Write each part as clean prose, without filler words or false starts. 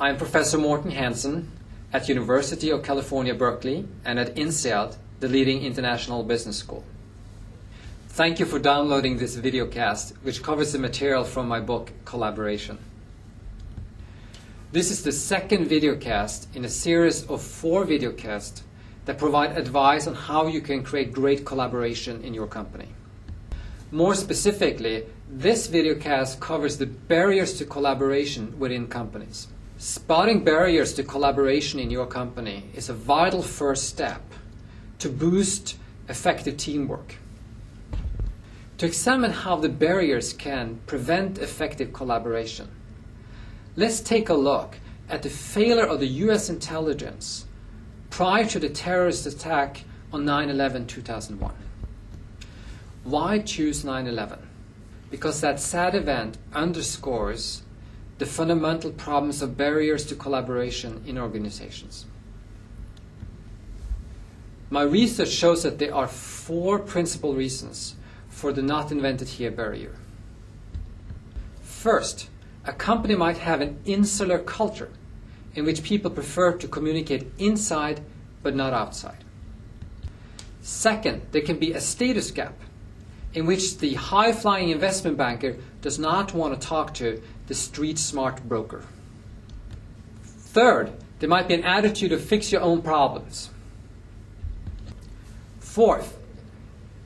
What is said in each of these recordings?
I'm Professor Morten Hansen at University of California, Berkeley, and at INSEAD, the leading international business school. Thank you for downloading this videocast, which covers the material from my book, Collaboration. This is the second videocast in a series of 4 videocasts that provide advice on how you can create great collaboration in your company. More specifically, this videocast covers the barriers to collaboration within companies. Spotting barriers to collaboration in your company is a vital first step to boost effective teamwork. To examine how the barriers can prevent effective collaboration, let's take a look at the failure of the US intelligence prior to the terrorist attack on 9/11/2001. Why choose 9/11? Because that sad event underscores the fundamental problems of barriers to collaboration in organizations. My research shows that there are 4 principal reasons for the not invented here barrier. First, a company might have an insular culture in which people prefer to communicate inside but not outside. Second, there can be a status gap in which the high-flying investment banker does not want to talk to the street-smart broker. Third, there might be an attitude of fix your own problems. Fourth,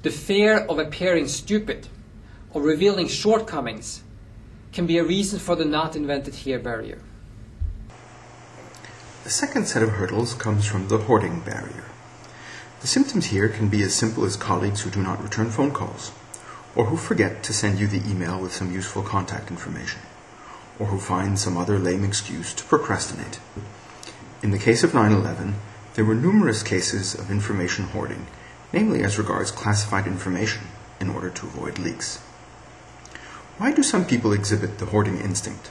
the fear of appearing stupid or revealing shortcomings can be a reason for the not invented here barrier. The second set of hurdles comes from the hoarding barrier. The symptoms here can be as simple as colleagues who do not return phone calls, or who forget to send you the email with some useful contact information, or who find some other lame excuse to procrastinate. In the case of 9/11, there were numerous cases of information hoarding, namely as regards classified information, in order to avoid leaks. Why do some people exhibit the hoarding instinct?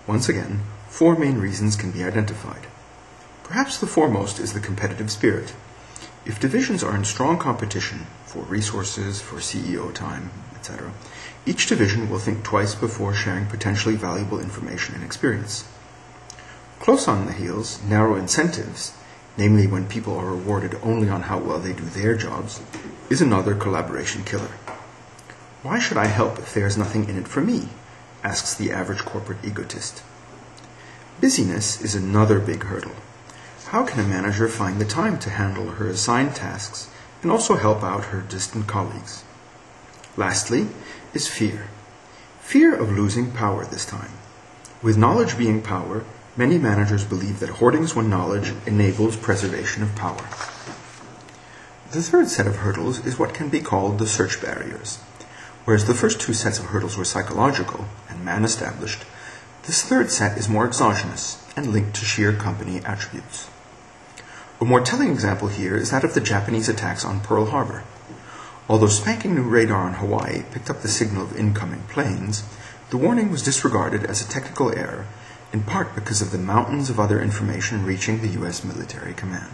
Once again, 4 main reasons can be identified. Perhaps the foremost is the competitive spirit. If divisions are in strong competition for resources, for CEO time, etc., each division will think twice before sharing potentially valuable information and experience. Close on the heels, narrow incentives, namely when people are rewarded only on how well they do their jobs, is another collaboration killer. Why should I help if there is nothing in it for me? Asks the average corporate egotist. Busyness is another big hurdle. How can a manager find the time to handle her assigned tasks and also help out her distant colleagues? Lastly is fear. Fear of losing power this time. With knowledge being power, many managers believe that hoarding one's knowledge enables preservation of power. The third set of hurdles is what can be called the search barriers. Whereas the first 2 sets of hurdles were psychological and man-established, this third set is more exogenous and linked to sheer company attributes. A more telling example here is that of the Japanese attacks on Pearl Harbor. Although spanking new radar on Hawaii picked up the signal of incoming planes, the warning was disregarded as a technical error, in part because of the mountains of other information reaching the US military command.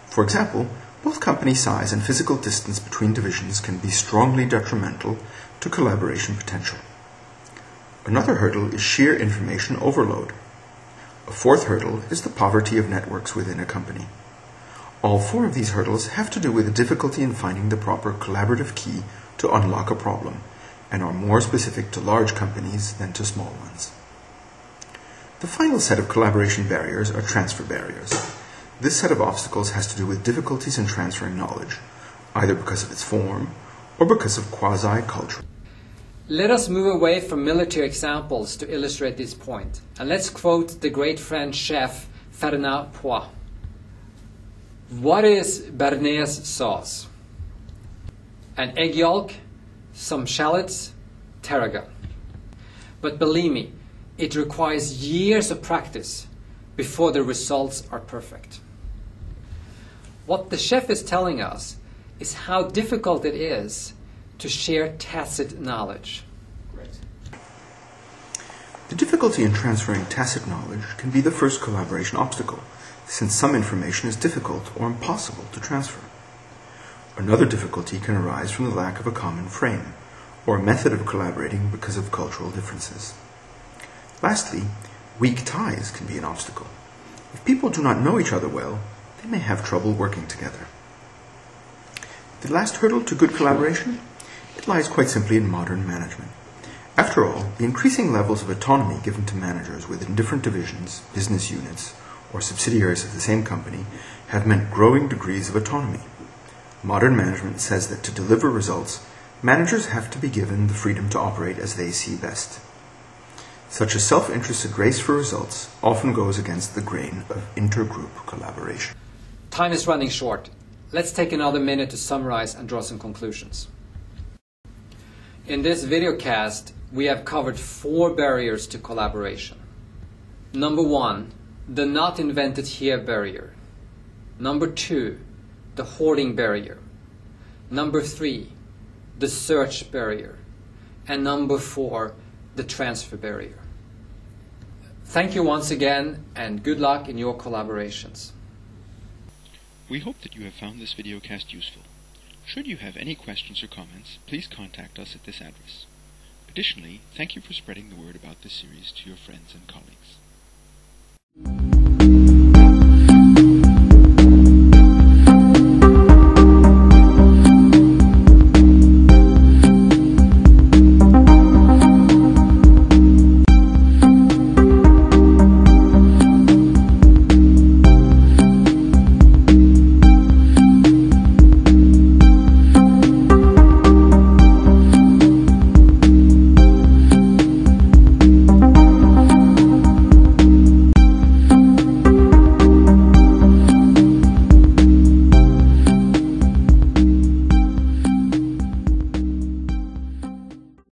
For example, both company size and physical distance between divisions can be strongly detrimental to collaboration potential. Another hurdle is sheer information overload. A fourth hurdle is the poverty of networks within a company. All 4 of these hurdles have to do with the difficulty in finding the proper collaborative key to unlock a problem, and are more specific to large companies than to small ones. The final set of collaboration barriers are transfer barriers. This set of obstacles has to do with difficulties in transferring knowledge, either because of its form or because of quasi-culture. Let us move away from military examples to illustrate this point, and let's quote the great French chef Ferdinand Poix. What is béarnaise sauce? An egg yolk, some shallots, tarragon. But believe me, it requires years of practice before the results are perfect. What the chef is telling us is how difficult it is to share tacit knowledge. The difficulty in transferring tacit knowledge can be the first collaboration obstacle, since some information is difficult or impossible to transfer. Another difficulty can arise from the lack of a common frame, or a method of collaborating because of cultural differences. Lastly, Weak ties can be an obstacle. If people do not know each other well, they may have trouble working together. The last hurdle to good collaboration? It lies quite simply in modern management. After all, the increasing levels of autonomy given to managers within different divisions, business units, or subsidiaries of the same company have meant growing degrees of autonomy. Modern management says that to deliver results, managers have to be given the freedom to operate as they see best. Such a self-interested race for results often goes against the grain of intergroup collaboration. Time is running short. Let's take another minute to summarize and draw some conclusions. In this videocast, we have covered 4 barriers to collaboration. Number 1, the not invented here barrier. Number 2, the hoarding barrier. Number 3, the search barrier. And number 4, the transfer barrier. Thank you once again, and good luck in your collaborations. We hope that you have found this videocast useful. Should you have any questions or comments, please contact us at this address. Additionally, thank you for spreading the word about this series to your friends and colleagues.